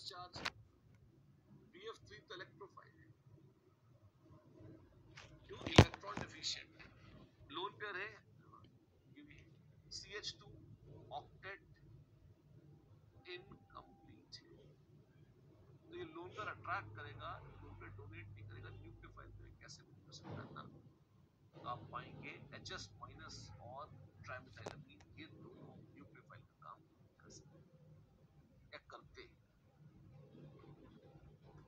Charge, BF3 तो electrophile है, क्यों? इलेक्ट्रॉन डिफिशिएंट, लोन पेयर है, ये भी है। CH2 ऑक्टेट इनकम्प्लीट है, तो ये लोन पेयर अट्रैक्ट करेगा, लोन पेयर डोनेट नहीं करेगा, न्यूक्लियोफाइल में कैसे प्रोसेस करना, तो आप पाएंगे HS माइनस और ट्राइमेथाइलमीन ये दोनों न्यूक्लियोफाइल का काम कर सकते हैं या करते हैं।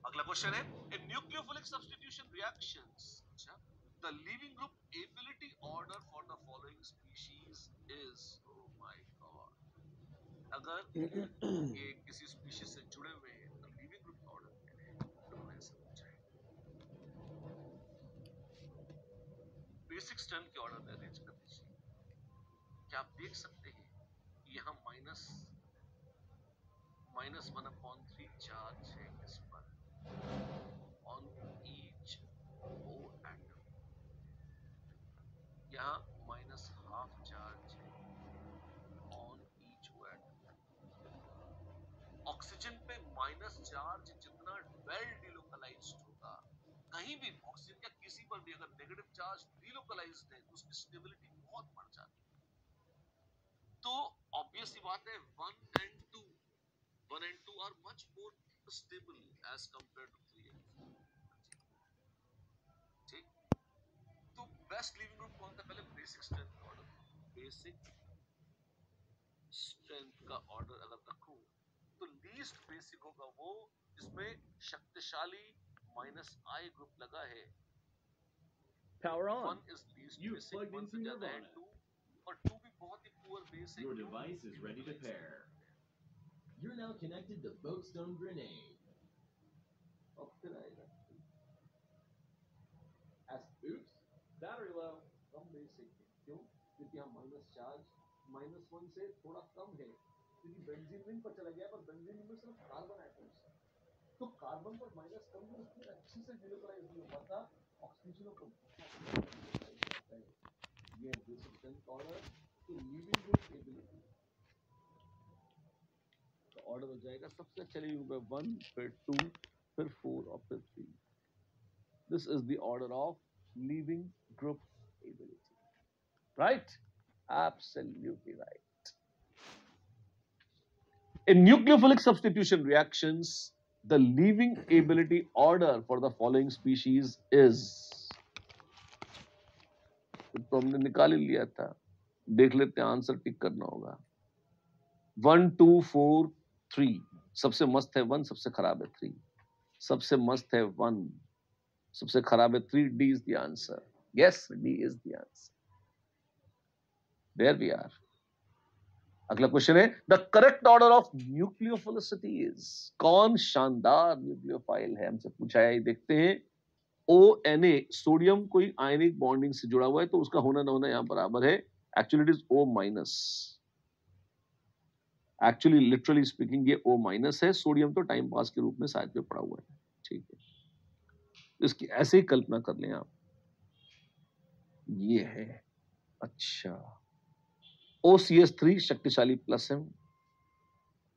अगला क्वेश्चन है, इन न्यूक्लियोफिलिक सब्स्टिट्यूशन रिएक्शंस, अच्छा, the leaving group ability order for the following species is, oh my god, अगर ये किसी स्पीशीज से जुड़े हुए हैं तो लीविंग ग्रुप का ऑर्डर क्या है, तो ऐसा पूछा है। बेसिक स्ट्रेंथ के ऑर्डर में अरेंज कर दीजिए। क्या आप देख सकते हैं यहाँ -1/3 चार्ज है इस पर ऑन ईच ओ एटम, यहाँ -½ चार्ज है on each O atom. Oxygen पे माइनस चार्ज जितना वेल डिलोकलाइज्ड होगा, कहीं भी ऑक्सीजन या किसी पर भी अगर नेगेटिव चार्ज डिलोकलाइज्ड है तो उसकी स्टेबिलिटी बहुत बढ़ जाती है। तो ऑब्वियस सी बात है 1 and 2 are much more stable as compared to 3 and 4। ठीक, तो बेस्ट लिविंग ग्रुप कौन था? पहले बेसिक स्ट्रेंथ का ऑर्डर, बेसिक स्ट्रेंथ का ऑर्डर अगर रखूं तो लीस्ट बेसिक होगा वो जिसमें शक्तिशाली -I ग्रुप लगा है। Power on. 1 is least basic, 1 से ज्यादा है 2, और 2 भी बहुत ही पुअर बेस है। Your device is ready to pair. You're now connected to Boatstone Grenade. अब फिर आएगा Oops, battery low. कम बेसिक है, क्यों? क्योंकि हम माइनस चार्ज -1 से थोड़ा कम है, क्योंकि बेंजीन रिंग पर चला गया, पर बेंजीन रिंग में सिर्फ कार्बन एटम्स है, तो कार्बन पर माइनस कम है, उसमें अच्छी से डिलोकलाइज नहीं हो पाता, ऑक्सीजन को ये बेसिक स्ट्रेंथ ऑर्डर। तो लिविंग ग्रुप एबिलिटी तो ऑर्डर हो जाएगा, सबसे अच्छा लिविंग ग्रुप 1, फिर 2, फिर 4 और फिर 3। This is the order of leaving group ability, right? Absolutely right. In nucleophilic substitution reactions, the leaving ability order for the following species is, तो हमने निकाल ही लिया था, देख लेते हैं, आंसर टिक करना होगा। 1 2 4 3, सबसे मस्त है 1, सबसे खराब है 3, सबसे मस्त है 1, सबसे खराब है 3, D is the answer. Yes, D is the answer. There we are. अगला क्वेश्चन है, the correct order of nucleophilicity is, कौन शानदार न्यूक्लियोफाइल है, हमसे पूछा है, देखते हैं। ONA, सोडियम कोई आयनिक बॉन्डिंग से जुड़ा हुआ है तो उसका होना ना होना यहां बराबर है, actually it is O-, actually literally speaking ये O- है, सोडियम तो टाइम पास के रूप में साइड पे पड़ा हुआ है, ठीक है, इसकी ऐसे ही कल्पना कर लें आप, ये है, अच्छा, OCH3 शक्तिशाली प्लस है,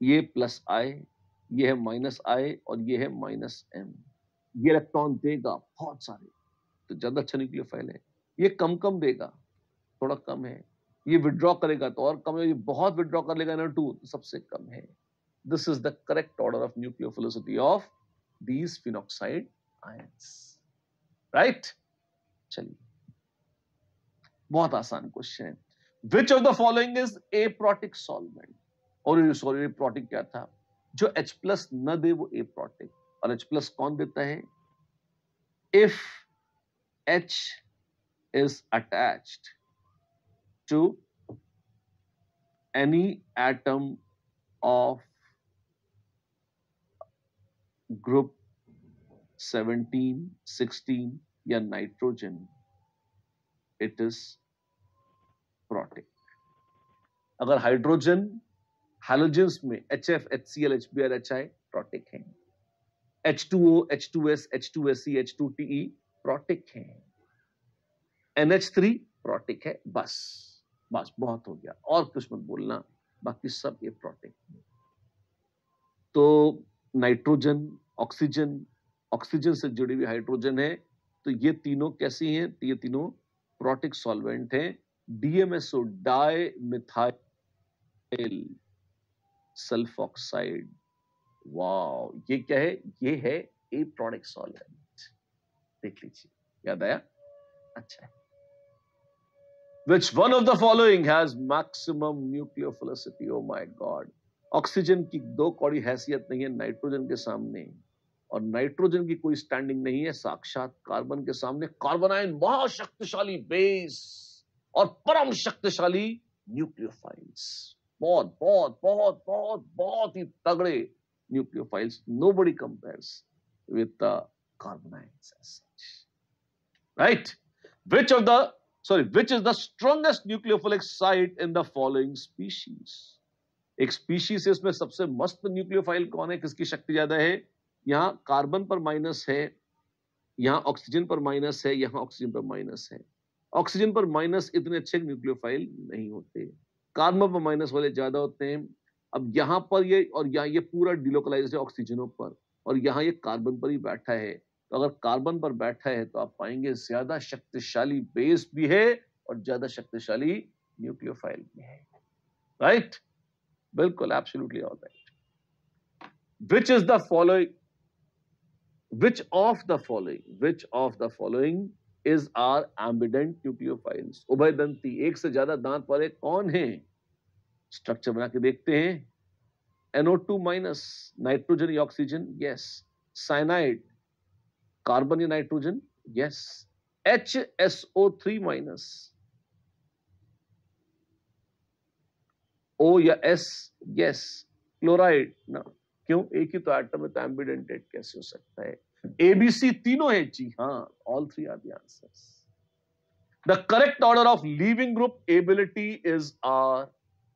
ये +I, ये है -I और ये है -M, ये इलेक्ट्रॉन देगा बहुत सारे, तो ज्यादा अच्छा न्यूक्लियोफाइल है। ये कम कम देगा, थोड़ा कम है, ये विड्रॉ करेगा तो और कम है, ये बहुत विड्रॉ कर लेगा NO2 तो सबसे कम है। This is the correct order of nucleophilicity of these phenoxide ions, right? चलिए, बहुत आसान क्वेश्चन है। Which of the following is aprotic solvent, और सॉरी एप्रोटिक क्या था, जो H+ न दे वो एप्रोटिक, और H+ कौन देता है? If H is attached to any atom of group 17, 16 या नाइट्रोजन, it is protic. अगर हाइड्रोजन हैलोजेंस में HF, HCl, HBr, HI protic हैं, H2O, H2S, H2SE, H2TE protic हैं, NH3 प्रोटिक है, बस बस बहुत हो गया, और कुछ मत बोलना, बाकी सब ये प्रोटिक। तो नाइट्रोजन, ऑक्सीजन, ऑक्सीजन से जुड़ी हुई हाइड्रोजन है, तो ये तीनों कैसी हैं? ये तीनों प्रोटिक सॉल्वेंट हैं। DMSO, di methyl sulphoxide. Wow, ये क्या है? ये है ए प्रोटिक सॉल्वेंट। देख लीजिए, याद आया? अच्छा। Which one of the following has maximum nucleophilicity? Oh my God! Oxygen की दो कौड़ी हैसियत नहीं है नाइट्रोजन के सामने, और नाइट्रोजन की कोई स्टैंडिंग नहीं है साक्षात कार्बन के सामने। कार्बोनाइन महाशक्तिशाली बेस और परम शक्तिशाली न्यूक्लियोफाइल्स। बहुत बहुत बहुत बहुत बहुत ही तगड़े nucleophiles. Nobody compares with the carbonides as such. Right? Which is the strongest nucleophilic site in the following species? एक स्पीशीज है, इसमें सबसे मस्त न्यूक्लियोफाइल कौन है? किसकी शक्ति ज्यादा है? यहां कार्बन पर माइनस है, यहां ऑक्सीजन पर माइनस है, यहां ऑक्सीजन पर माइनस है। ऑक्सीजन पर माइनस इतने अच्छे न्यूक्लियोफाइल नहीं होते, कार्बन पर माइनस वाले ज्यादा होते हैं। अब यहां पर ये और यहाँ ये पूरा डिलोकलाइज्ड है ऑक्सीजनों पर, और यहां ये कार्बन पर ही बैठा है। तो अगर कार्बन पर बैठा है तो आप पाएंगे ज्यादा शक्तिशाली बेस भी है और ज्यादा शक्तिशाली न्यूक्लियोफाइल भी है। राइट? बिल्कुल, absolutely all right. Which is the following? Which of the following is our ambident nucleophiles? उभयदंती, एक से ज्यादा दांत वाले कौन है? स्ट्रक्चर बना के देखते हैं। NO2 माइनस, नाइट्रोजन या ऑक्सीजन, यस। साइनाइड, कार्बन या nitrogen, yes. HSO3 minus, O या S, यस। क्लोराइड ना, क्यों? एक ही तो एटम है, तो एम्बिडेंटेड कैसे हो सकता है? ABC तीनों है जी, हाँ, all three are the answers. The correct order of leaving group ability is R.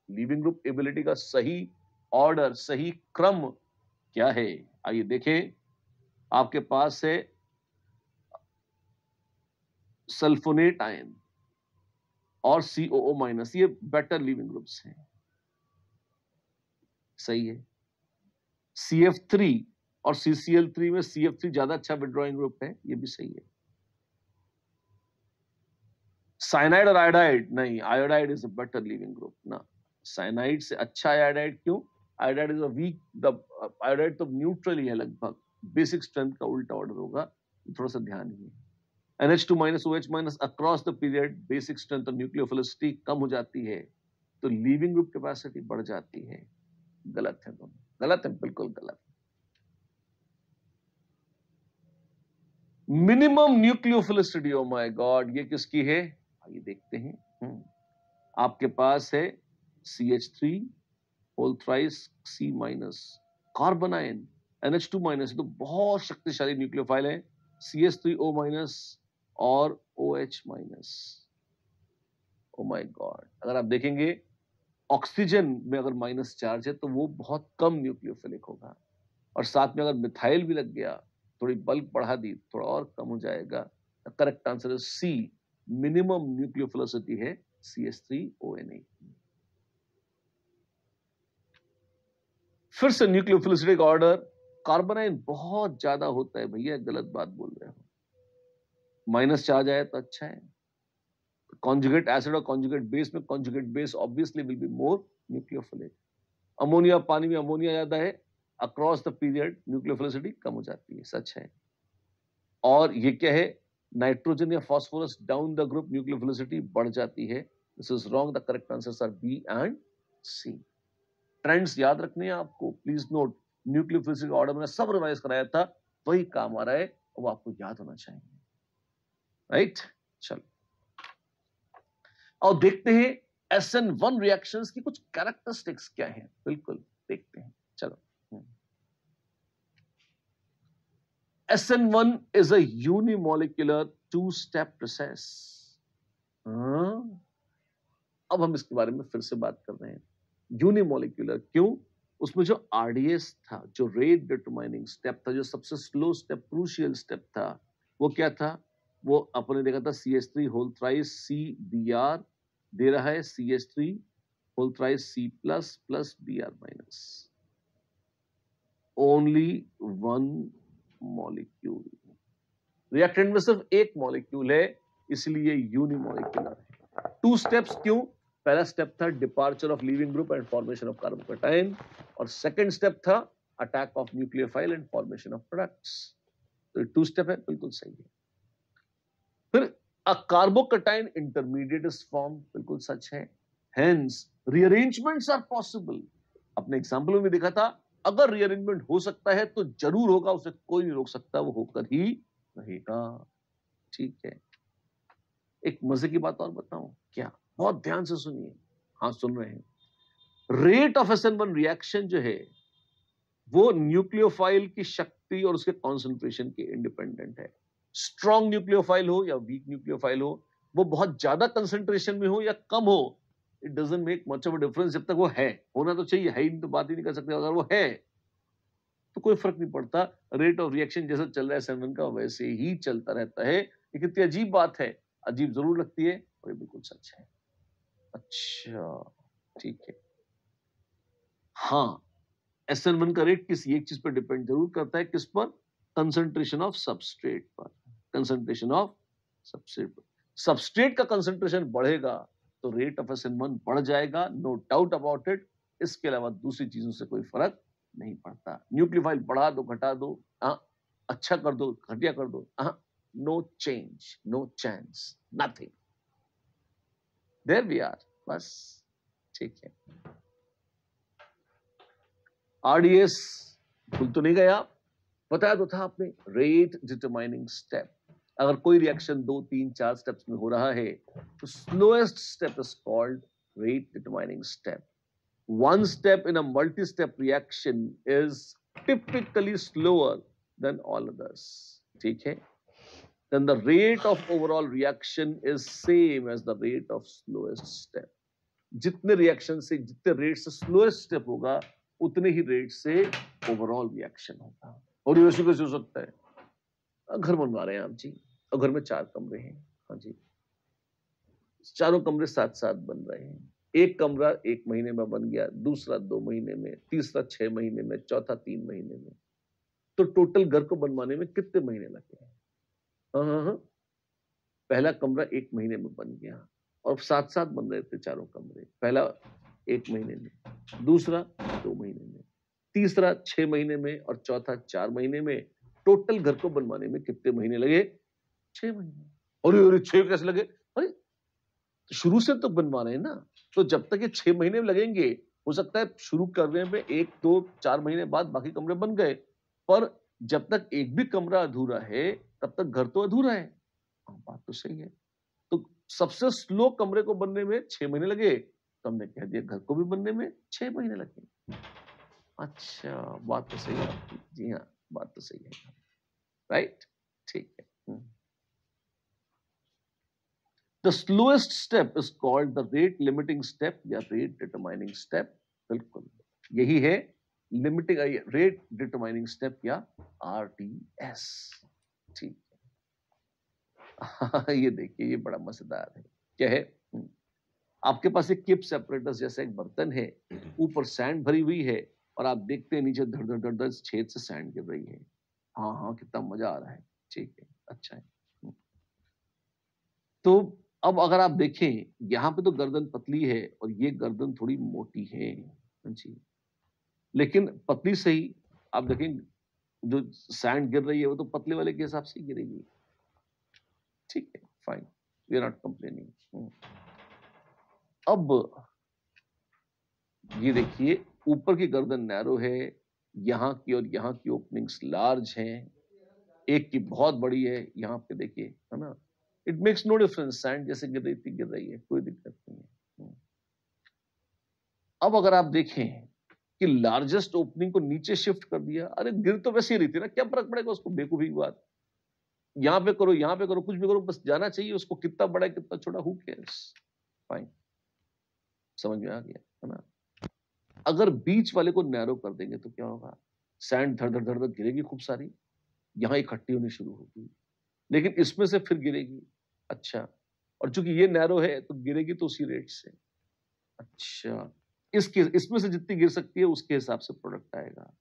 Leaving group ability का सही ऑर्डर, सही क्रम क्या है? आइए देखें। आपके पास है सल्फोनेट आयन और COO माइनस, ये बेटर लिविंग ग्रुप्स हैं। सही है। CF3 और CCl3 में CF3 ज्यादा अच्छा विड्रॉइंग ग्रुप है, ये भी सही है। साइनाइड और आयोडाइड नहीं, iodide is a better leaving group ना। साइनाइड से अच्छा आयोडाइड, क्यों? Iodide is a weak, iodide तो न्यूट्रल ही है लगभग, बेसिक स्ट्रेंथ का उल्टा ऑर्डर होगा, थोड़ा सा ध्यान ही है। NH2 minus OH minus across the period basic strength और न्यूक्लियोफिलिसिटी कम हो जाती है, तो लिविंग ग्रुप कैपेसिटी बढ़ जाती है। गलत है दोनों, गलत है, बिल्कुल गलत। Minimum nucleophilicity, O my God, ये किसकी है? आइए देखते हैं। आपके पास है CH3 whole thrice C minus, carbanion NH2 minus, तो बहुत शक्तिशाली न्यूक्लियोफाइल है। CH3O माइनस और OH minus. Oh my god, अगर आप देखेंगे ऑक्सीजन में अगर माइनस चार्ज है तो वो बहुत कम न्यूक्लियोफिलिक होगा, और साथ में अगर मिथाइल भी लग गया, थोड़ी बल्क बढ़ा दी, थोड़ा और कम हो जाएगा। करेक्ट आंसर है C, मिनिमम न्यूक्लियोफिलिसिटी है CH3ONA। फिर से न्यूक्लियोफिलिसिटी का ऑर्डर, कार्बोनाइन बहुत ज्यादा होता है भैया, गलत बात बोल रहे हो। माइनस चार्ज आया तो अच्छा है। कॉन्जुगेट एसिड और कॉन्जुगेट बेस में conjugate base obviously will be more nucleophilic. Ammonia, पानी में अमोनिया ज्यादा है, अक्रॉस द पीरियड न्यूक्लियोफिलिसिटी कम हो जाती है, सच है। और ये क्या है? नाइट्रोजन या phosphorus down the group nucleophilicity बढ़ जाती है। This is wrong, the correct answers are B and C। Trends याद रखने हैं आपको, प्लीज नोट। न्यूक्लियोफिलिसिटी ऑर्डर मैंने सब रिवाइज कराया था, वही काम आ रहा है, वो आपको याद होना चाहिए। राइट? चलो और देखते हैं SN1 रिएक्शंस की कुछ कैरेक्टरिस्टिक्स क्या हैं। बिल्कुल देखते हैं, चलो। SN1 is a unimolecular two-step process। अब हम इसके बारे में फिर से बात कर रहे हैं। यूनिमोलिक्यूलर क्यों? उसमें जो RDS था, जो रेट डिटरमाइनिंग स्टेप था, जो सबसे स्लो स्टेप, क्रूशियल स्टेप था, वो क्या था? वो अपने देखा था CH3 होल थ्राइस CBr दे रहा है, CH3 whole thrice C plus plus Br minus. Only one molecule. Reactant में सिर्फ एक मॉलिक्यूल है, इसलिए यूनिमॉलिक्यूलर है। 2 स्टेप्स क्यों? पहला स्टेप था departure of leaving group and formation of carbocation, और सेकंड स्टेप था attack of nucleophile and formation of products. तो 2 स्टेप है, बिल्कुल सही है। फिर a carbocation intermediate is form, बिल्कुल सच है। Hence rearrangements are possible. अपने एग्जांपल में भी देखा था, अगर रीअरेंजमेंट हो सकता है तो जरूर होगा, उसे कोई नहीं रोक सकता, वो होकर ही रहेगा। ठीक है। एक मजे की बात और बताऊं क्या? बहुत ध्यान से सुनिए। हाँ, सुन रहे हैं। रेट ऑफ SN1 रिएक्शन जो है वो न्यूक्लियोफाइल की शक्ति और उसके कॉन्सेंट्रेशन के इंडिपेंडेंट है। स्ट्रॉन्ग न्यूक्लियोफाइल हो या वीक न्यूक्लियोफाइल हो, वो बहुत ज्यादा कंसेंट्रेशन में हो या कम हो, it doesn't make much of a difference. जब तक वो है, होना तो चाहिए, है ही तो बात ही नहीं कर सकते। अगर वो है तो कोई फर्क नहीं पड़ता। रेट ऑफ रिएक्शन जैसा चल रहा है SN1 का, वैसे ही चलता रहता है। ये कितनी अजीब बात है, अजीब जरूर लगती है, और ये बिल्कुल सच है। अच्छा, ठीक है। हाँ, SN1 का रेट किसी एक चीज पर डिपेंड जरूर करता है। किस पर? कंसंट्रेशन ऑफ सबस्ट्रेट पर। कंसंट्रेशन ऑफ सबस्ट्रेट पर। सबस्ट्रेट का कंसंट्रेशन बढ़ेगा तो रेट ऑफ SN1 बढ़ जाएगा, नो डाउट अबाउट इट। इसके अलावा दूसरी चीजों से कोई फर्क नहीं पड़ता। न्यूक्लियोफाइल बढ़ा दो, घटा दो, अच्छा कर दो, घटिया कर दो, no change, no chance, nothing. There we are, बस। ठीक है। RDS भूल तो नहीं गया, बताया तो था आपने, रेट डिटरमाइनिंग स्टेप। अगर कोई रिएक्शन 2, 3, 4 स्टेप्स में हो रहा है तो slowest step is called rate determining step. One step in a multi-step reaction is typically slower than all others. ठीक है? Then the rate of overall reaction is same as the rate of slowest step. जितने reaction से, जितने rate से slowest step होगा, उतने ही rate से overall reaction होगा। और ये वैसे कैसे हो सकता है? घर बनवा रहे हैं आप जी, और घर में 4 कमरे हैं। हाँ जी, चारों कमरे साथ साथ बन रहे हैं। एक कमरा 1 महीने में बन गया, दूसरा 2 महीने में, तीसरा 6 महीने में, चौथा 3 महीने में। तो टोटल घर को बनवाने में कितने महीने लगे? हाँ। पहला कमरा 1 महीने में बन गया, और साथ साथ बन रहे थे चारों कमरे। पहला 1 महीने में, दूसरा 2 महीने में, तीसरा 6 महीने में, और चौथा 4 महीने में। टोटल घर को बनवाने में कितने महीने लगे? 6 महीने। अरे 6 कैसे लगे? अरे शुरू से तो बनवा रहे हैं ना, तो जब तक ये 6 महीने में लगेंगे, हो सकता है शुरू करने में 1, 2, 4 महीने बाद बाकी कमरे बन गए, पर जब तक एक भी कमरा अधूरा है तब तक घर तो अधूरा है। बात तो सही है। तो सबसे स्लो कमरे को बनने में 6 महीने लगे, तो हमने कह दिया घर को भी बनने में 6 महीने लगे। अच्छा, बात तो सही है आपकी। जी हाँ, बात तो सही है। राइट, ठीक है। The slowest step is called the rate limiting step या rate determining step। बिल्कुल यही है लिमिटिंग रेट डिटरमाइनिंग स्टेप या RDS। ठीक है। ये देखिए, ये बड़ा मजेदार है। क्या है? आपके पास एक किप सेपरेटर्स जैसा एक बर्तन है, ऊपर सैंड भरी हुई है, और आप देखते हैं नीचे धड़ धड़ धड़ धड़ छेद से सैंड गिर रही है। हाँ, कितना मजा आ रहा है। ठीक है, अच्छा है। तो अब अगर आप देखें, यहां पे तो गर्दन पतली है और ये गर्दन थोड़ी मोटी है जी, लेकिन पतली सही। आप देखें, जो सैंड गिर रही है वो तो पतले वाले के हिसाब से गिरेगी। ठीक है, fine, we are not complaining. अब ये देखिए, ऊपर की गर्दन नैरो है, यहाँ की और यहाँ की ओपनिंग्स लार्ज हैं, एक की बहुत बड़ी है, यहाँ पे देखिए, है ना। It makes no difference, sand जैसे गिर रही थी गिर रही है, कोई दिक्कत नहीं है। अब अगर आप देखें कि लार्जेस्ट ओपनिंग को नीचे शिफ्ट कर दिया, अरे गिर तो वैसे ही रही थी ना, क्या फर्क पड़ेगा उसको, बेवकूफी की बात। यहां पे करो, यहां पे करो, कुछ भी करो, बस जाना चाहिए उसको, कितना बड़ा है कितना छोटा, हु केयर्स। फाइन, समझ में आ गया, है ना। अगर बीच वाले को नैरो कर देंगे तो क्या होगा? सैंड धड़ धड़ धड़ धड़ गिरेगी खूब सारी, यहां इकट्ठी होनी शुरू होगी, लेकिन इसमें से फिर गिरेगी। अच्छा, और चूंकि ये नैरो है तो गिरेगी तो उसी रेट से। अच्छा, इसमें से जितनी गिर सकती है उसके हिसाब से प्रोडक्ट आएगा।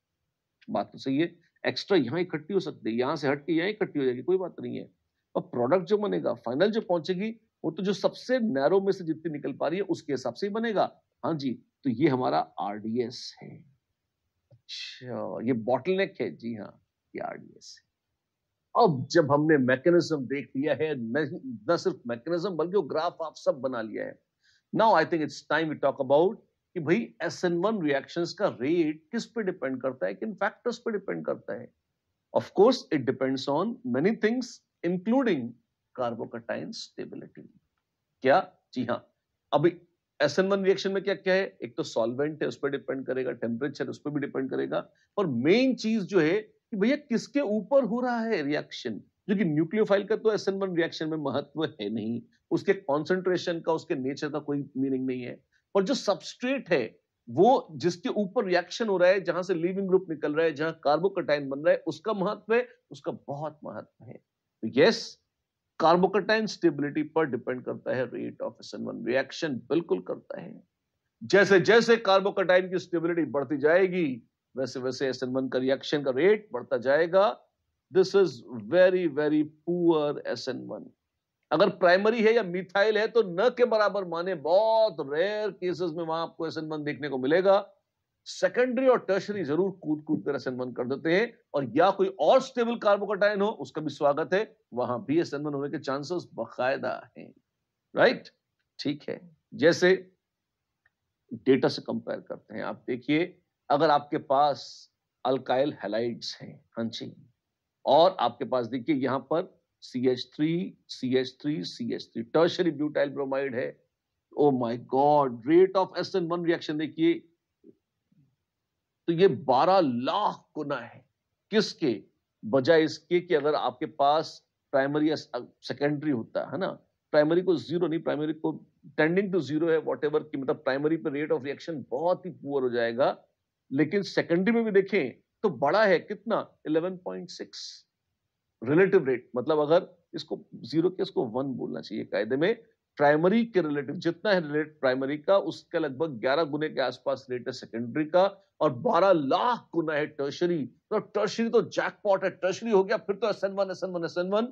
बात तो सही है, एक्स्ट्रा यहाँ इकट्ठी हो सकती है, यहाँ से हट के यहाँ इकट्ठी हो जाएगी, कोई बात नहीं है। और प्रोडक्ट जो बनेगा, फाइनल जो पहुंचेगी, वो तो जो सबसे नैरो में से जितनी निकल पा रही है उसके हिसाब से ही बनेगा। हाँ जी, तो ये हमारा आरडीएस है। अच्छा, ये बॉटलनेक है, जी हाँ, ये आरडीएस है। अब जब हमने मैकेनिज्म देख लिया है, न सिर्फ मैकेनिज्म बल्कि वो ग्राफ आप सब बना लिया है, now I think it's time we talk about कि भाई SN1 रिएक्शंस का रेट किस पे डिपेंड करता है, किन फैक्टर्स पे डिपेंड करता है। Of course it depends on many things including कार्बोकटाइन stability. क्या? जी हाँ। अभी SN1 रिएक्शन में क्या क्या है? एक तो सॉल्वेंट है, उस पर डिपेंड करेगा, टेम्परेचर उस पर भी डिपेंड करेगा, और मेन चीज जो है कि भैया किसके ऊपर हो रहा है रिएक्शन। जो कि न्यूक्लियोफाइल का तो SN1 रिएक्शन में महत्व है नहीं, उसके कॉन्सेंट्रेशन का, उसके नेचर का कोई मीनिंग नहीं है। और जो सबस्ट्रेट है, वो जिसके ऊपर रिएक्शन हो रहा है, जहां से लीविंग ग्रुप निकल रहा है, जहां कार्बोकटाइन बन रहा है, उसका महत्व है, उसका बहुत महत्व है। यस, कार्बोकटाइन स्टेबिलिटी पर डिपेंड करता है रेट ऑफ SN1 रिएक्शन, बिल्कुल करता है। जैसे जैसे कार्बोकटाइन की स्टेबिलिटी बढ़ती जाएगी, वैसे वैसे SN1 का रिएक्शन का रेट बढ़ता जाएगा। This is very very poor SN1। अगर प्राइमरी है या मिथाइल है तो न के बराबर माने, बहुत रेयर केसेस में वहां आपको SN1 देखने को मिलेगा। सेकेंडरी और टर्शरी जरूर कूद कूद कर SN1 कर देते हैं, और या कोई और स्टेबल कार्बोकटाइन हो उसका भी स्वागत है, वहां भी SN1 होने के चांसेस बकायदा हैं। राइट, ठीक है। जैसे डेटा से कंपेयर करते हैं, आप देखिए, अगर आपके पास अल्काइल हैलाइड्स हैं, हाँ जी, और आपके पास देखिए यहां पर CH3 CH3 CH3 tertiary butyl bromide है, ओ my God, rate of SN1 reaction देखिए, तो ये 12 लाख गुना है। किसके बजाय इसके कि अगर आपके पास प्राइमरी या सेकेंडरी होता है ना, प्राइमरी को जीरो नहीं, प्राइमरी को टेंडिंग टू जीरो है, वॉटेवर की, मतलब प्राइमरी पे रेट ऑफ रिएक्शन बहुत ही पुअर हो जाएगा, लेकिन सेकेंडरी में भी देखें तो बड़ा है, कितना? 11.6 रिलेटिव रेट, मतलब अगर इसको जीरो के इसको 1 बोलना चाहिए कायदे में। प्राइमरी के रिलेटिव जितना है रेट प्राइमरी का, उसका लगभग 11 गुने के आसपास रेट है सेकेंडरी का, और 12 लाख गुना है टर्शरी। तो टर्शरी तो जैकपॉट है, टर्शरी हो गया फिर तो SN1 SN1 SN1।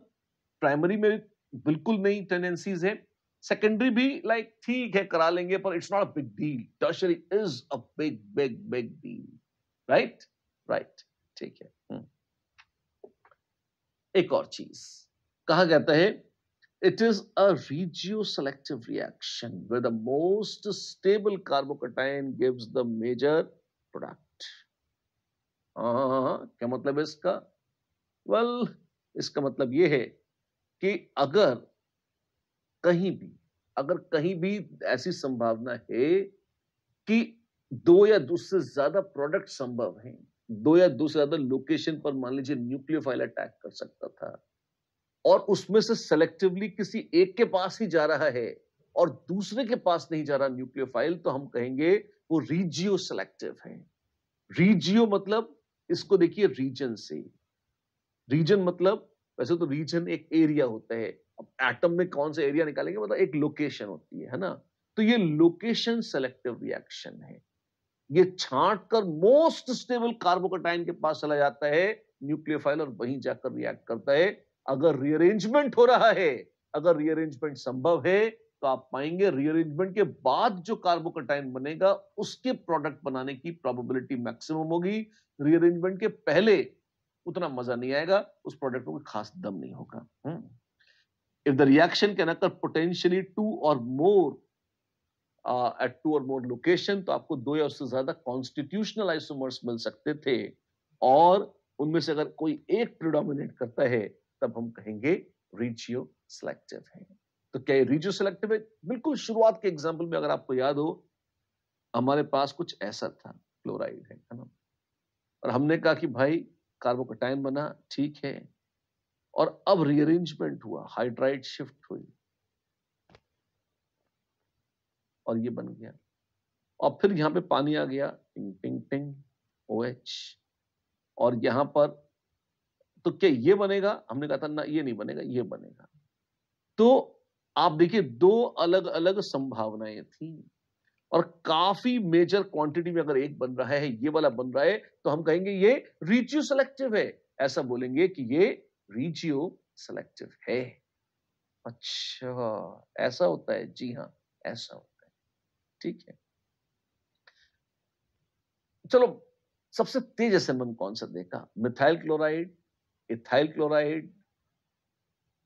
प्राइमरी में बिल्कुल नई टेंडेंसीज है, सेकेंडरी भी लाइक ठीक है करा लेंगे, पर it's not a big deal. Tertiary is a big big big deal. Right right, ठीक है। एक और चीज कहा जाता है, it is a regioselective reaction where the most stable carbocation gives the major product. क्या मतलब है इसका? well, इसका मतलब ये है कि अगर कहीं भी ऐसी संभावना है कि दो या दो से ज्यादा प्रोडक्ट संभव हैं, दो या दो से ज्यादा लोकेशन पर मान लीजिए न्यूक्लियोफाइल अटैक कर सकता था, और उसमें से सेलेक्टिवली किसी एक के पास ही जा रहा है और दूसरे के पास नहीं जा रहा न्यूक्लियोफाइल, तो हम कहेंगे वो रीजियो सेलेक्टिव है। रीजियो मतलब, इसको देखिए रीजन से, रीजन मतलब, वैसे तो रीजन एक एरिया होता है, अब एटम में कौन सा एरिया निकालेंगे, मतलब एक लोकेशन होती है ना, तो ये लोकेशन सेलेक्टिव रिएक्शन है। ये छांट कर मोस्ट स्टेबल कार्बोकटाइन के पास चला जाता है न्यूक्लियोफाइल, और वहीं जाकर रिएक्ट करता है। अगर रीअरेंजमेंट हो रहा है, अगर रीअरेंजमेंट संभव है, तो आप पाएंगे रीअरेंजमेंट के बाद जो कार्बोकटाइन बनेगा उसके प्रोडक्ट बनाने की प्रोबेबिलिटी मैक्सिमम होगी। रीअरेंजमेंट के पहले उतना मजा नहीं आएगा, उस प्रोडक्ट में खास दम नहीं होगा। If the reaction can occur potentially two or more eight to or more location, तो आपको दो या उससे ज्यादा कॉन्स्टिट्यूशनल आइसोमर्स मिल सकते थे, और उनमें से अगर कोई एक प्रिडोमिनेट करता है, तब हम कहेंगे रीजियो सेलेक्टिव है। तो क्या ये रीजियो सेलेक्टिव है? बिल्कुल शुरुआत के एग्जाम्पल में अगर आपको याद हो, हमारे पास कुछ ऐसा था, क्लोराइड है ना, और हमने कहा कि भाई कार्बोकटाइन बना, ठीक है, और अब रीअरेंजमेंट हुआ, हाइड्राइड शिफ्ट हुई और ये बन गया, और फिर यहां पे पानी आ गया, टिंग टिंग टिंग OH, और यहां पर तो क्या ये बनेगा? हमने कहा था ना ये नहीं बनेगा, ये बनेगा। तो आप देखिए दो अलग अलग संभावनाएं थी, और काफी मेजर क्वांटिटी में अगर एक बन रहा है, ये वाला बन रहा है, तो हम कहेंगे ये रिजियो सेलेक्टिव है। ऐसा बोलेंगे कि ये रिजियो सेलेक्टिव है। अच्छा, ऐसा होता है? जी हाँ, ऐसा होता है। ठीक है, चलो सबसे तेज एसएन1 कौन सा देखा? Methyl chloride, ethyl chloride,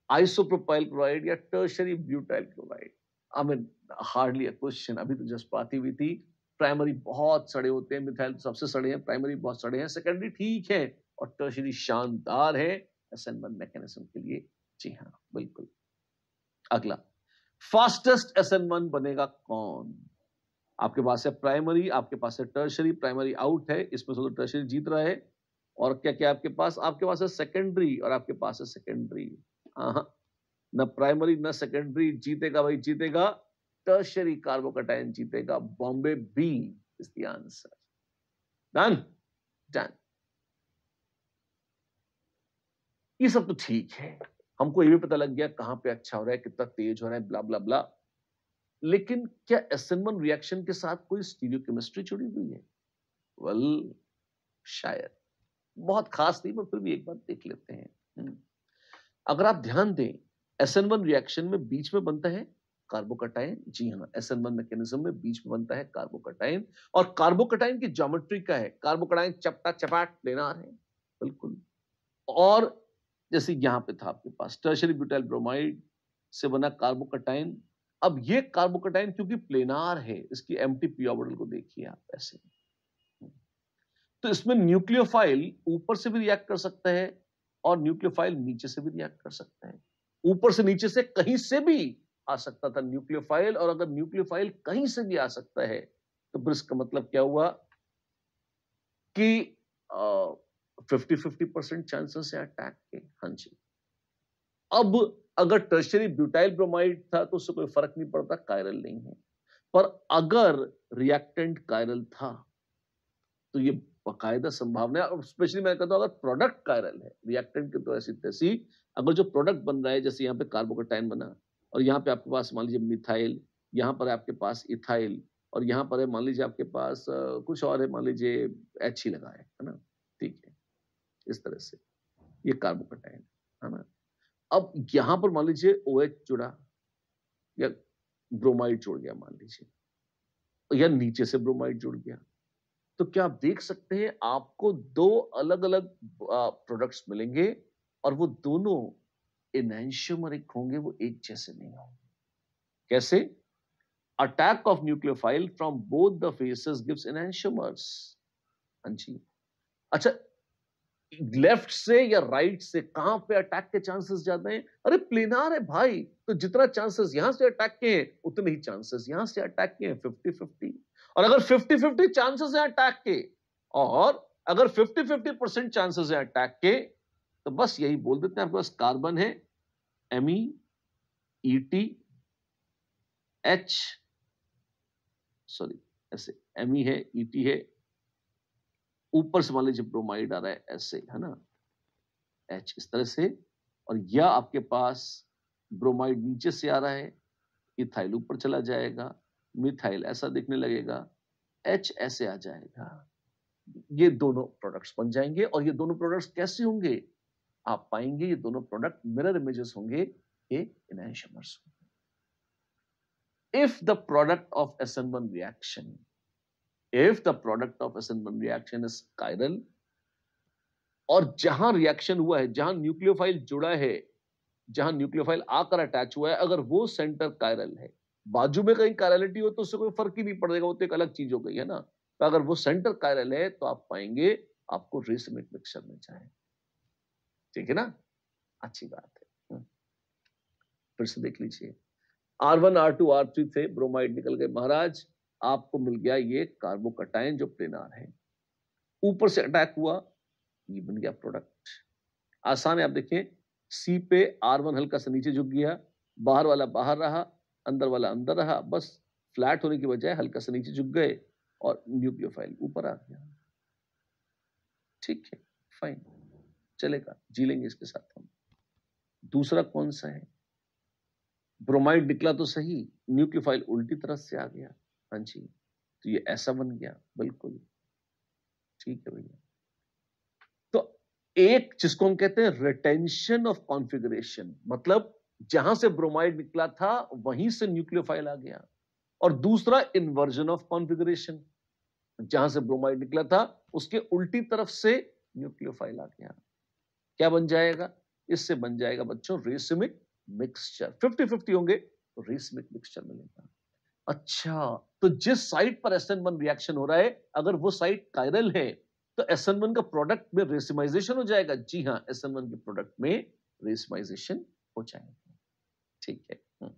isopropyl chloride या tertiary butyl chloride? I mean hardly a question, अभी तो जस्ट बात ही हुई थी। प्राइमरी बहुत सड़े होते हैं, मिथाइल तो सबसे सड़े हैं, प्राइमरी बहुत सड़े हैं, सेकेंडरी ठीक है और टर्शियरी शानदार है एसएन1 मैकेनिज्म के लिए। जी हाँ, बिल्कुल। अगला, फास्टेस्ट एसएन1 बनेगा कौन? आपके पास है प्राइमरी, आपके पास है टर्शियरी, प्राइमरी आउट है, इसमें से तो टर्शियरी जीत रहा है। और क्या क्या आपके पास है सेकेंडरी और आपके पास है सेकेंडरी। न प्राइमरी न सेकेंडरी जीतेगा भाई, जीतेगा टर्शियरी कार्बोकैटायन जीतेगा। बॉम्बे B is the answer. Done done. ये सब तो ठीक है, हमको ये भी पता लग गया कहां पे अच्छा हो रहा है, कितना तेज हो रहा है, ब्ला ब्ला ब्ला। लेकिन क्या एसएन1 रिएक्शन के साथ कोई स्टीरियोकेमिस्ट्री जुड़ी हुई है? वेल, शायद बहुत खास नहीं, पर फिर भी एक बार देख लेते हैं। अगर आप ध्यान दें, एसएन1 रिएक्शन में बीच में बनता है कार्बोकैटायन। जी हाँ, एसएन1 मैकेनिज्म में बीच में बनता है कार्बोकैटायन। और कार्बोकैटायन की ज्योमेट्री क्या है? कार्बोकैटायन चपटा चपाट प्लेनार है, बिल्कुल। और जैसे यहां पे था आपके पास टर्शियरी ब्यूटाइल ब्रोमाइड से बना कार्बोकैटायन। अब ये कार्बोकैटायन क्योंकि प्लेनार है, इसकी एम्प्टी पी ऑर्बिटल को देखिए आप ऐसे, तो इसमें न्यूक्लियोफाइल ऊपर से भी रिएक्ट कर सकता है और न्यूक्लियोफाइल नीचे से भी रिएक्ट कर सकता है। ऊपर से नीचे से कहीं से भी आ सकता था न्यूक्लियोफाइल, और अगर न्यूक्लियोफाइल कहीं से भी आ सकता है तो फिर इसका मतलब क्या हुआ कि 50-50% चांसेस है अटैक के। हाँ जी। अब अगर टर्शियरी ब्यूटाइल ब्रोमाइड था तो उससे कोई फर्क नहीं पड़ता, कायरल नहीं है। पर अगर रिएक्टेंट कायरल था तो ये बाकायदा संभावना है। और स्पेशली मैं कहता हूं अगर प्रोडक्ट कायरल है, रिएक्टेंट की तो ऐसी तैसी, अगर जो प्रोडक्ट बन रहा है, जैसे यहाँ पे कार्बोकैटायन बना और यहाँ पे आपके पास मान लीजिए मिथाइल, यहाँ पर आपके पास इथाइल, और यहाँ पर है मान लीजिए आपके पास कुछ और है, मान लीजिए एच ही लगा है ना, ठीक है, इस तरह से ये कार्बोकैटायन है ना। अब यहाँ पर मान लीजिए OH जुड़ा या ब्रोमाइड जुड़ गया मान लीजिए, या नीचे से ब्रोमाइड जुड़ गया, तो क्या आप देख सकते हैं आपको दो अलग अलग प्रोडक्ट्स मिलेंगे और वो दोनों एनैंशियोमरिक होंगे, वो एक जैसे नहीं होंगे। कैसे? Attack of nucleophile from both the faces gives enantiomers. हाँ जी। अच्छा, लेफ्ट से या राइट से कहां पे अटैक के चांसेस ज्यादा हैं? अरे प्लेनार है भाई, तो जितना चांसेस यहां से अटैक के हैं उतने ही चांसेस यहां से अटैक के हैं, 50-50। और अगर 50-50 चांसेस हैं अटैक के, और अगर 50-50% चांसेस हैं अटैक के, तो बस यही बोल देते हैं आपके पास कार्बन है MEET H, सॉरी ऐसे Me है, ET है, ऊपर से मान लीजिए ब्रोमाइड आ रहा है ऐसे, है ना, H इस तरह से, और या आपके पास ब्रोमाइड नीचे से आ रहा है, इथाइल ऊपर चला जाएगा, मिथाइल ऐसा दिखने लगेगा, H ऐसे आ जाएगा। ये दोनों प्रोडक्ट्स बन जाएंगे। और ये दोनों प्रोडक्ट्स कैसे होंगे? आप पाएंगे ये दोनों प्रोडक्ट मिरर इमेजेस होंगे, ये एनैंशियोमर्स होंगे। If the product of SN1 reaction, if the product of SN1 reaction is chiral, और जहां रिएक्शन हुआ है, जहां न्यूक्लियोफाइल जुड़ा है, जहां न्यूक्लियोफाइल आकर अटैच हुआ है, अगर वो सेंटर कायरल है, बाजू में कहीं कायरलिटी हो तो उससे कोई फर्क ही नहीं पड़ेगा, वो तो एक अलग चीज हो गई है ना। तो अगर वो सेंटर कायरल है तो आप पाएंगे आपको रेसिमिक मिक्सचर में जाए। ठीक है ना, अच्छी बात है। फिर से देख लीजिए, R1 R2 R3 थे, ब्रोमाइड निकल गए महाराज, आपको मिल गया ये कार्बोकैटायन जो प्लेनार है, ऊपर से अटैक हुआ, ये बन गया प्रोडक्ट। आसान है, आप देखें, सी पे R1 हल्का सा नीचे झुक गया, बाहर वाला बाहर रहा, अंदर वाला अंदर रहा, बस फ्लैट होने की बजाय हल्का सा नीचे झुक गए और न्यूक्लियोफाइल ऊपर आ गया। ठीक है, फाइन, चलेगा, जी लेंगे इसके साथ हम। दूसरा कौन सा है? ब्रोमाइड निकला तो सही, न्यूक्लियोफाइल उल्टी तरफ से आ गया। हाँ जी, तो ये ऐसा बन गया, बिल्कुल ठीक है भैया। तो एक जिसको हम कहते हैं रिटेंशन ऑफ कॉन्फ़िगरेशन, मतलब जहां से ब्रोमाइड निकला था वहीं से न्यूक्लियोफाइल आ गया, और दूसरा इन्वर्जन ऑफ कॉन्फ़िगरेशन, जहां से ब्रोमाइड निकला था उसके उल्टी तरफ से न्यूक्लियोफाइल आ गया। क्या बन जाएगा? इससे बन जाएगा बच्चों रेसिमिक मिक्सचर। 50-50 होंगे तो रेसिमिक मिक्सचर मिलेगा। अच्छा, तो जिस साइट पर SN1 रिएक्शन हो रहा है अगर वो साइट कायरल है तो SN1 का प्रोडक्ट में रेसिमाइजेशन हो जाएगा। जी हाँ, SN1 के प्रोडक्ट में रेसिमाइजेशन हो जाएगा। ठीक है।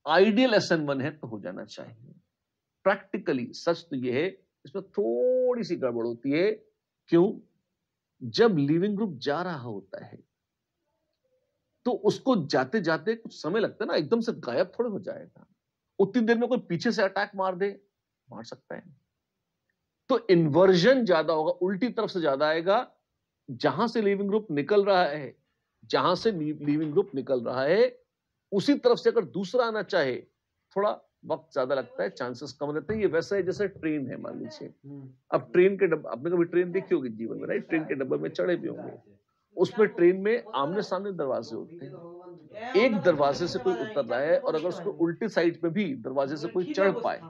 आइडियल SN1 है तो हो जाना चाहिए। प्रैक्टिकली सच तो यह है, इसमें थोड़ी सी गड़बड़ होती है। क्यों? जब लीविंग ग्रुप जा रहा होता है तो उसको जाते जाते कुछ समय लगता है ना, एकदम से गायब थोड़े हो जाएगा। उतनी देर में कोई पीछे से अटैक मार दे, मार सकता है। तो इन्वर्जन ज्यादा होगा, उल्टी तरफ से ज्यादा आएगा। जहां से लीविंग ग्रुप निकल रहा है, जहां से लीविंग ग्रुप निकल रहा है उसी तरफ से अगर दूसरा आना चाहे थोड़ा वक्त ज्यादा लगता है, चांसेस कम रहते हैं। ये वैसा है जैसे ट्रेन है, मान लीजिए। अब ट्रेन के डब्बे, आपने कभी ट्रेन देखी होगी जीवन में, राइट? ट्रेन के डब्बे में चढ़े भी होंगे। उसमें ट्रेन में आमने सामने दरवाजे होते हैं। एक दरवाजे से कोई उतर रहा है और अगर उसको उल्टी साइड पे भी दरवाजे से कोई चढ़ पाए,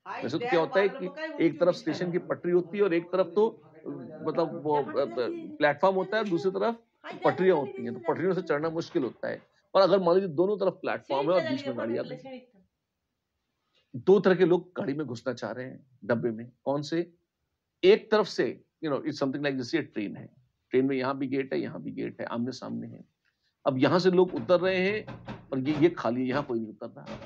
वैसे तो क्या होता है कि एक तरफ स्टेशन की पटरी होती है और एक तरफ तो मतलब वो प्लेटफॉर्म होता है, दूसरी तरफ पटरियां होती हैं, तो पटरियों से चढ़ना मुश्किल होता है। और अगर मान लीजिए दोनों तरफ प्लेटफॉर्म है और बीच में गाड़ी आ गई, दो तरह के लोग गाड़ी में घुसना चाह रहे हैं डब्बे में। कौन से? एक तरफ से इट्स समथिंग लाइक जैसे ट्रेन है, ट्रेन में यहां भी गेट है, यहां भी गेट है, आमने सामने है। अब यहां से लोग उतर रहे हैं और ये खाली है, यहां कोई नहीं उतर रहा।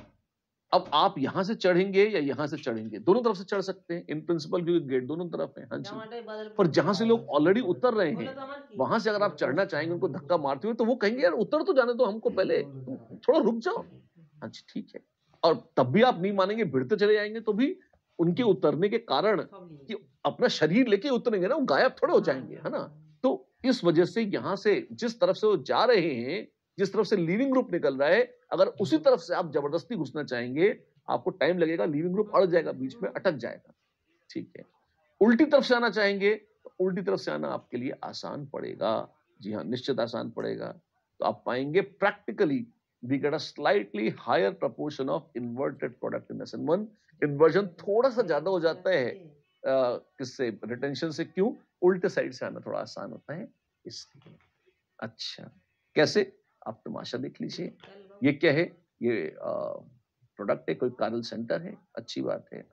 अब आप यहां से चढ़ेंगे या यहां से चढ़ेंगे? दोनों तरफ से चढ़ सकते हैं इन प्रिंसिपल, क्योंकि गेट दोनों तरफ है। हाँ जी। पर जहां से लोग ऑलरेडी उतर रहे हैं वहां से अगर आप चढ़ना चाहेंगे उनको धक्का मारते हुए, तो वो कहेंगे यार उतर तो जाने दो हमको पहले, थोड़ा रुक जाओ। हाँ जी, ठीक है। और तब भी आप नहीं मानेंगे, भिड़ते चले जाएंगे, तो भी उनके उतरने के कारण कि अपना शरीर लेके उतरेंगे ना, वो गायब थोड़े हो जाएंगे, है ना? तो इस वजह से यहां से जिस तरफ से वो जा रहे हैं, जिस तरफ से लीविंग ग्रुप निकल रहा है, अगर उसी तरफ से आप जबरदस्ती घुसना चाहेंगे आपको टाइम लगेगा, लीविंग ग्रुप अड़ जाएगा, बीच में अटक जाएगा। ठीक है। उल्टी तरफ से आना चाहेंगे तो उल्टी तरफ से आना आपके लिए आसान पड़ेगा। जी हाँ, निश्चित आसान पड़ेगा। तो आप पाएंगे practically we get a slightly higher proportion of inverted product in SN1। Inversion थोड़ा सा ज्यादा हो जाता है किससे? रिटेंशन से। क्यों? उल्टे साइड से आना थोड़ा आसान होता है इसलिए। अच्छा, कैसे? आप तमाशा देख लीजिए। ये क्या है? ये प्रोडक्ट है, कोई कार्बन सेंटर है, अच्छी बात है।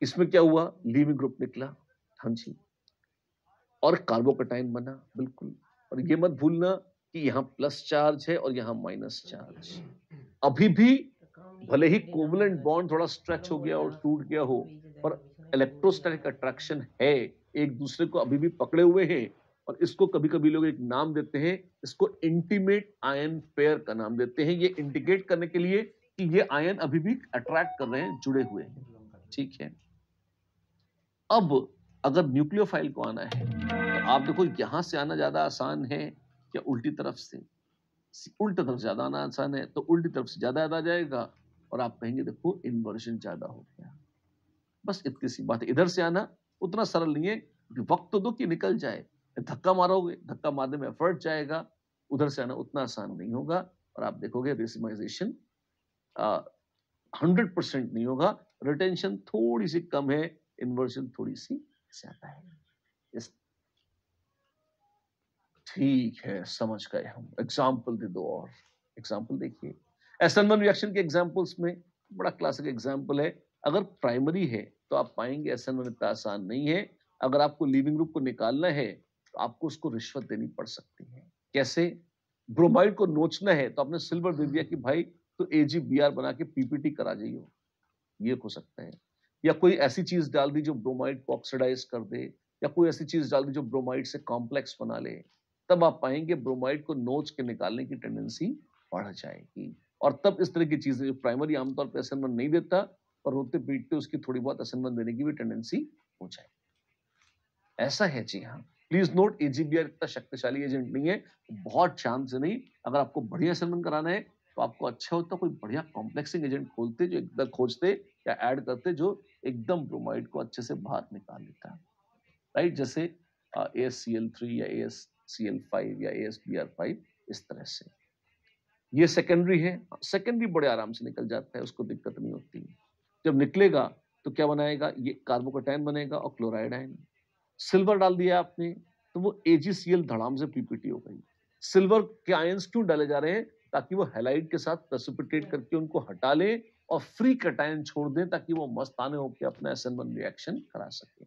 इसमें क्या हुआ? लीविंग ग्रुप निकला, हाँ जी, और कार्बोकटाइन बना, बिल्कुल। और ये मत भूलना कि यहाँ प्लस चार्ज है और यहाँ माइनस चार्ज। अभी भी भले ही कोवलेंट बॉन्ड थोड़ा स्ट्रेच हो गया और टूट गया हो, पर इलेक्ट्रोस्टैटिक अट्रैक्शन है, एक दूसरे को अभी भी पकड़े हुए हैं। और इसको कभी कभी लोग एक नाम देते हैं, इसको इंटीमेट आयन पेयर का नाम देते हैं, ये इंडिकेट करने के लिए कि ये आयन अभी भी अट्रैक्ट कर रहे हैं, जुड़े हुए हैं। ठीक है। अब अगर न्यूक्लियोफाइल को आना है तो आप देखो यहां से आना ज्यादा आसान है या उल्टी तरफ से? उल्टी तरफ से ज्यादा आना आसान है, तो उल्टी तरफ से ज्यादा आ जाएगा और आप कहेंगे देखो इन्वर्जन ज्यादा हो गया। बस इतनी सी बात है। इधर से आना उतना सरल नहीं है, क्योंकि वक्त तो दो कि निकल जाए। धक्का मारोगे, धक्का मारने में एफर्ट जाएगा। उधर से आना उतना आसान नहीं होगा और आप देखोगे रेसिमाइजेशन 100% नहीं होगा। रिटेंशन थोड़ी सी कम है, इन्वर्जन थोड़ी सी ज्यादा है। ठीक है, समझ गए हम। एग्जाम्पल दे दो और। एग्जाम्पल देखिए, SN1 रिएक्शन के एग्जाम्पल्स में बड़ा क्लासिक एग्जाम्पल है। अगर प्राइमरी है तो आप पाएंगे SN1 इतना आसान नहीं है। अगर आपको लीविंग ग्रुप को निकालना है तो आपको उसको रिश्वत देनी पड़ सकती है। कैसे? ब्रोमाइड को नोचना है तो आपने सिल्वर दे दिया कि भाई तो AgBr बना के PPT करा जाइए, ये हो सकता है। या कोई ऐसी चीज डाल दी जो ब्रोमाइड को ऑक्सीडाइज कर दे, या कोई ऐसी चीज डाल दी जो ब्रोमाइड से कॉम्प्लेक्स बना ले, तब आप पाएंगे ब्रोमाइड को नोच के निकालने की टेंडेंसी बढ़ जाएगी। और तब इस तरह की चीजें जो प्राइमरी आमतौर पर SN1 नहीं देता, पर रोते पीटते उसकी थोड़ी बहुत SN1 देने की भी टेंडेंसी हो जाएगी। ऐसा है, जी हाँ। प्लीज नोट, AgBr इतना शक्तिशाली एजेंट नहीं है, बहुत शांत से नहीं। अगर आपको बढ़िया SN1 कराना है तो तो आपको अच्छा होता कोई बढ़िया कॉम्प्लेक्सिंग एजेंट खोलते जो एकदम खोजते या ऐड करते जो एकदम ब्रोमाइड को अच्छे से बाहर निकाल लेता, राइट? जैसे AsCl3 या AsCl5 या AsBr5, इस तरह से। ये सेकेंडरी है, सेकेंडरी बड़े आराम से निकल जाता है, उसको दिक्कत नहीं होती। जब निकलेगा तो क्या बनाएगा, ये कार्बोकैटायन बनेगा और क्लोराइड आयन। सिल्वर डाल दिया आपने तो वो AgCl धड़ाम से पीपीटी हो गई। सिल्वर के आयंस क्यों डाले जा रहे हैं, ताकि वो हैलाइड के साथ प्रेसिपिटेट करके उनको हटा लें और फ्री कैटायन छोड़ दें, ताकि वो मस्ताने होकर अपना SN1 रिएक्शन करा सके।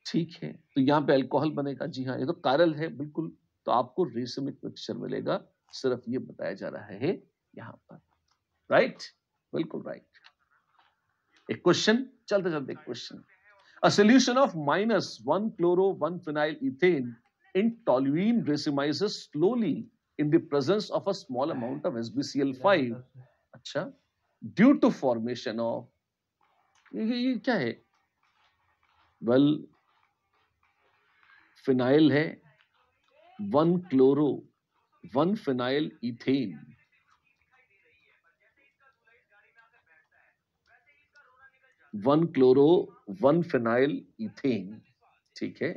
ठीक है, तो यहाँ पे अल्कोहल बनेगा। जी हाँ, ये तो कायरल है बिल्कुल। तो आपको रेसमिक मिक्सचर मिलेगा, सिर्फ ये बताया जा रहा है यहाँ पर, राइट? बिल्कुल राइट। एक क्वेश्चन, चलते चलते एक question. A solution of -1 chloro 1 phenyl ethane in toluene racemizes slowly in the presence of a small amount of SbCl5. अच्छा, due to formation of ये क्या है? Well, फिनाइल है, 1 chloro 1 phenyl ethane. One chloro 1 phenyl ethane, ठीक है।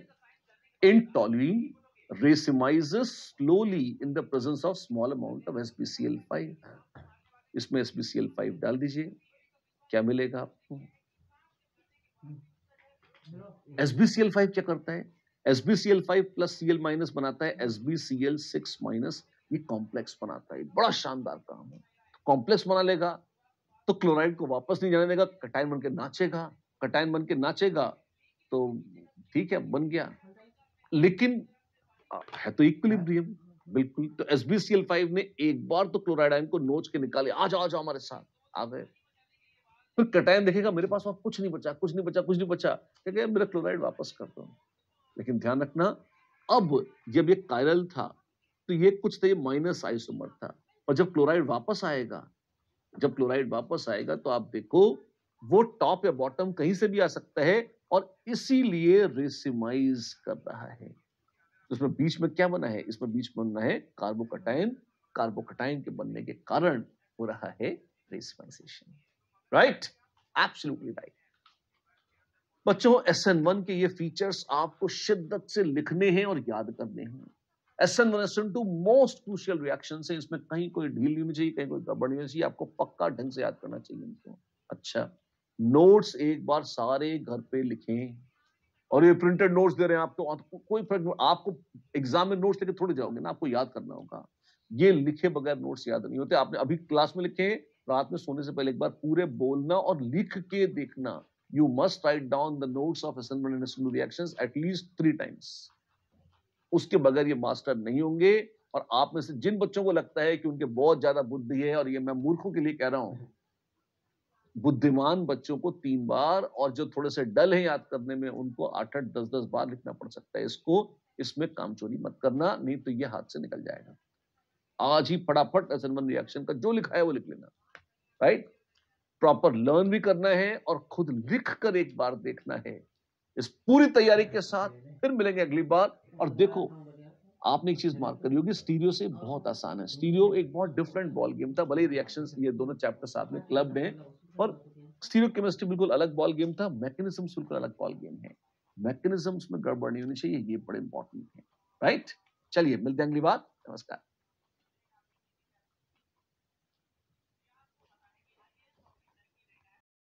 In toluene racemises slowly in the presence of small amount of SbCl5। इसमें SbCl5 डाल दीजिए, क्या मिलेगा आपको? SbCl5 क्या करता है? SbCl5 प्लस Cl माइनस बनाता है SbCl6 माइनस, ये कॉम्प्लेक्स बनाता है। बड़ा शानदार काम है। कॉम्प्लेक्स बना लेगा तो क्लोराइड को वापस नहीं जाने देगा, कटायन बन के नाचेगा। कटायन बन के नाचेगा तो ठीक है, बन गया। लेकिन है तो इक्विलिब्रियम, बिल्कुल। तो SbCl5 ने एक बार तो क्लोराइड आयन को नोच के निकाले, आ जाओ हमारे साथ, आ गए। फिर कटायन देखेगा मेरे पास कुछ नहीं बचा, कुछ नहीं बचा, कुछ नहीं बचा, क्या मेरा क्लोराइड वापस कर दो। लेकिन ध्यान रखना, अब जब ये कायरल था तो ये कुछ था, ये माइनस आइसोमर था, और जब क्लोराइड वापस आएगा, जब क्लोराइड वापस आएगा तो आप देखो वो टॉप या बॉटम कहीं से भी आ सकता है, और इसीलिए रेसिमाइज कर रहा है। तो इसमें बीच में क्या बना है? इसमें बीच में बनना है कार्बोकटायन। कार्बोकटायन के बनने के कारण हो रहा है रेसिमाइजेशन, राइट? Absolutely right. बच्चों, SN1 के ये फीचर्स आपको शिद्दत से लिखने हैं और याद करने हैं। SN1 SN2 most crucial reaction है, इसमें कहीं कोई ढील नहीं चाहिए, कहीं कोई गड़बड़ नहीं चाहिए, आपको पक्का ढंग से याद करना चाहिए इनको। अच्छा, नोट्स एक बार सारे घर पे लिखें, और ये प्रिंटेड नोट्स दे रहे हैं आप तो कोई फर्क नहीं, आपको एग्जाम में नोट्स लेके थोड़े जाओगे ना, आपको याद करना होगा। ये लिखे बगैर नोट्स याद नहीं होते। आपने अभी क्लास में लिखे, रात में सोने से पहले एक बार पूरे बोलना और लिख के देखना। You must write down the notes of SN1 and SN2 reactions at least 3 times. उसके बगैर ये मास्टर नहीं होंगे। और आप में से जिन बच्चों को लगता है कि उनके बहुत ज्यादा बुद्धि है, और ये मैं मूर्खों के लिए कह रहा हूं, बुद्धिमान बच्चों को 3 बार, और जो थोड़े से डल है याद करने में, उनको 8-8, 10-10 बार लिखना पड़ सकता है। इसमें कामचोरी मत करना, नहीं तो ये हाथ से निकल जाएगा। आज ही फटाफट SN1 रिएक्शन का जो लिखा है वो लिख लेना, राइट? प्रॉपर लर्न भी करना है और खुद लिख कर एक बार देखना है। इस पूरी तैयारी के साथ फिर मिलेंगे अगली बार। और देखो, आपने एक चीज मार्क करी होगी, स्टीरियो से बहुत आसान है। स्टीरियो एक बहुत डिफरेंट बॉल गेम था, भले ही रिएक्शंस ये दोनों चैप्टर साथ में क्लब हैं, और स्टीरियो केमिस्ट्री बिल्कुल अलग बॉल गेम था, मैकेनिज्म्स बिल्कुल अलग बॉल गेम है। मैकेनिज्म्स में गड़बड़ नहीं होनी चाहिए, ये बड़े इंपॉर्टेंट है, राइट? चलिए मिलते हैं अगली बार। नमस्कार।